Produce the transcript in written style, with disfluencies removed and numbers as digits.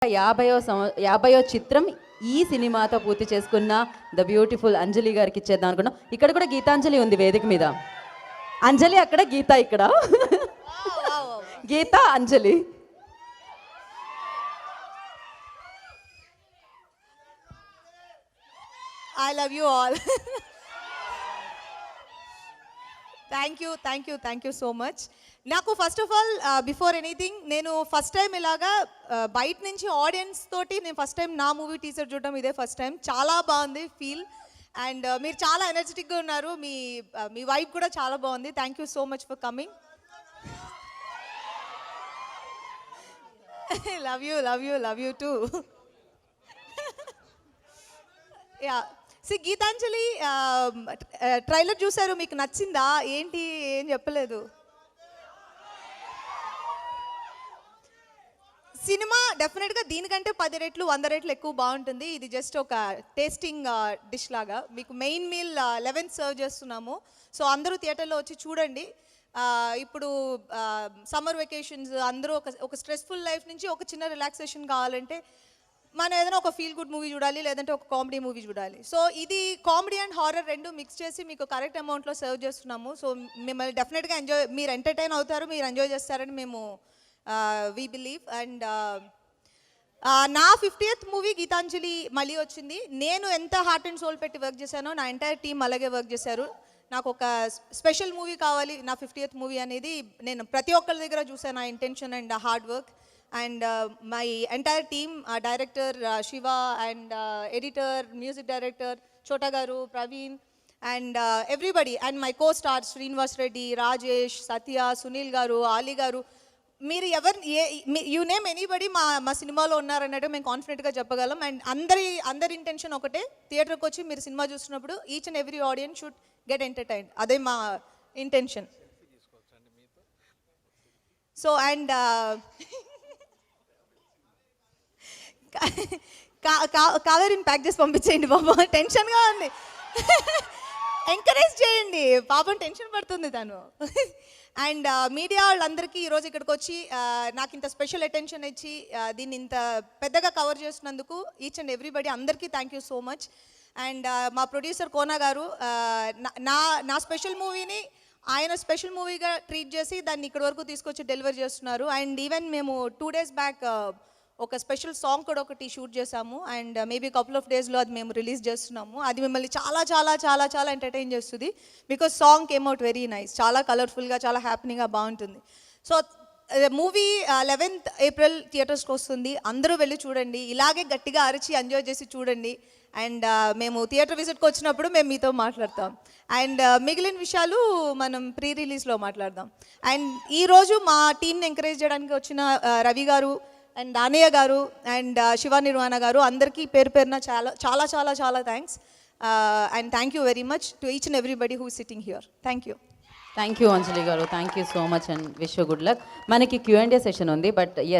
50వ చిత్రం ఈ సినిమాతో పూర్తి చేసుకున్న ద బ్యూటిఫుల్ అంజలి గారికి ఇచ్చేద్దాం అనుకున్నాం. ఇక్కడ కూడా గీతాంజలి ఉంది వేదిక మీద. అంజలి అక్కడ, గీత ఇక్కడ. Geeta, Anjali. I love you all. Thank you so much. నాకు first of all before anything నేను ఫస్ట్ టైం ఇలాగా బయట నుంచి ఆడియన్స్ తోటి నేను ఫస్ట్ టైం నా మూవీ టీజర్ చూడడం ఇదే ఫస్ట్ టైం. చాలా బాగుంది ఫీల్. అండ్ మీరు చాలా ఎనర్జెటిక్గా ఉన్నారు. మీ వైబ్ కూడా చాలా బాగుంది. Thank you so much for coming. Love you too. Yeah, Geethanjali trailer చూసారు, మీకు నచ్చిందా ఏంటి? ఏం చెప్పలేదు. సినిమా డెఫినెట్గా దీనికంటే 10 రెట్లు 100 రెట్లు ఎక్కువ బాగుంటుంది. ఇది జస్ట్ ఒక టేస్టింగ్ డిష్ లాగా. మీకు మెయిన్ మీల్ 11 సర్వ్ చేస్తున్నాము. సో అందరూ థియేటర్లో వచ్చి చూడండి. ఇప్పుడు సమ్మర్ వెకేషన్స్, అందరూ ఒక స్ట్రెస్ఫుల్ లైఫ్ నుంచి ఒక చిన్న రిలాక్సేషన్ కావాలంటే మనం ఏదైనా ఒక ఫీల్ గుడ్ మూవీ చూడాలి, లేదంటే ఒక కామెడీ మూవీ చూడాలి. సో ఇది కామెడీ అండ్ హారర్ రెండు మిక్స్ చేసి మీకు కరెక్ట్ అమౌంట్లో సర్వ్ చేస్తున్నాము. సో మిమ్మల్ని డెఫినెట్గా మీరు ఎంటర్టైన్ అవుతారు, మీరు ఎంజాయ్ చేస్తారని మేము వీ బిలీవ్. అండ్ నా 50th మూవీ గీతాంజలి మళ్ళీ వచ్చింది. నేను ఎంత హార్ట్ అండ్ సోల్ పెట్టి వర్క్ చేశానో నా ఎంటైర్ టీమ్ అలాగే వర్క్ చేశారు. నాకు ఒక స్పెషల్ మూవీ కావాలి నా 50th మూవీ అనేది నేను ప్రతి ఒక్కరి దగ్గర చూసాను. నా intention and hard work. And my entire team, director Shiva and editor, music director Chota Garu, Praveen, and everybody, and my co-stars Srinivas Reddy, Rajesh, Satya, Sunil Garu, Ali Garu. మీరు you name anybody మా సినిమాలో ఉన్నారన్నట్టు మేము కాన్ఫిడెంట్గా చెప్పగలం. And అందరి intention ఒకటే, థియేటర్కి వచ్చి మీరు సినిమా చూస్తున్నప్పుడు each and every audience should get entertained. అదే మా ఇంటెన్షన్. సో అండ్ కావేరిని ప్యాక్ చేసి పంపించేయండి బాబా, టెన్షన్గా ఉంది. ఎంకరేజ్ చేయండి, పాపం టెన్షన్ పడుతుంది తను. అండ్ మీడియా వాళ్ళందరికీ ఈరోజు ఇక్కడికి వచ్చి నాకు ఇంత స్పెషల్ అటెన్షన్ ఇచ్చి దీన్ని ఇంత పెద్దగా కవర్ చేసినందుకు ఈచ్ అండ్ ఎవ్రీబడి అందరికీ thank you so much. And మా ప్రొడ్యూసర్ కోనా గారు నా స్పెషల్ మూవీని ఆయన స్పెషల్ మూవీగా ట్రీట్ చేసి దాన్ని ఇక్కడి వరకు తీసుకొచ్చి డెలివర్ చేస్తున్నారు. అండ్ ఈవెన్ మేము 2 days బ్యాక్ ఒక స్పెషల్ సాంగ్ కూడా ఒకటి షూట్ చేసాము. అండ్ మేబీ కపుల్ ఆఫ్ డేస్లో అది మేము రిలీజ్ చేస్తున్నాము. అది మిమ్మల్ని చాలా చాలా చాలా చాలా ఎంటర్టైన్ చేస్తుంది. Because song came out very nice, చాలా కలర్ఫుల్గా, చాలా హ్యాపీనింగ్గా బాగుంటుంది. సో మూవీ 11th April థియేటర్స్కి వస్తుంది. అందరూ వెళ్ళి చూడండి, ఇలాగే గట్టిగా అరిచి ఎంజాయ్ చేసి చూడండి. అండ్ మేము థియేటర్ విజిట్కి వచ్చినప్పుడు మేము మీతో మాట్లాడతాం. అండ్ మిగిలిన విషయాలు మనం ప్రీ రిలీజ్లో మాట్లాడదాం. అండ్ ఈరోజు మా టీంని ఎంకరేజ్ చేయడానికి వచ్చిన రవి గారు అండ్ దానయ్య గారు అండ్ శివ నిర్వాణ గారు అందరికీ పేరు పేరున చాలా చాలా చాలా చాలా thanks. And thank you very much to each and everybody who sitting here. Thank you Anjali garu. Thank you so much and wish you good luck. మనకి Q&A సెషన్ ఉంది, బట్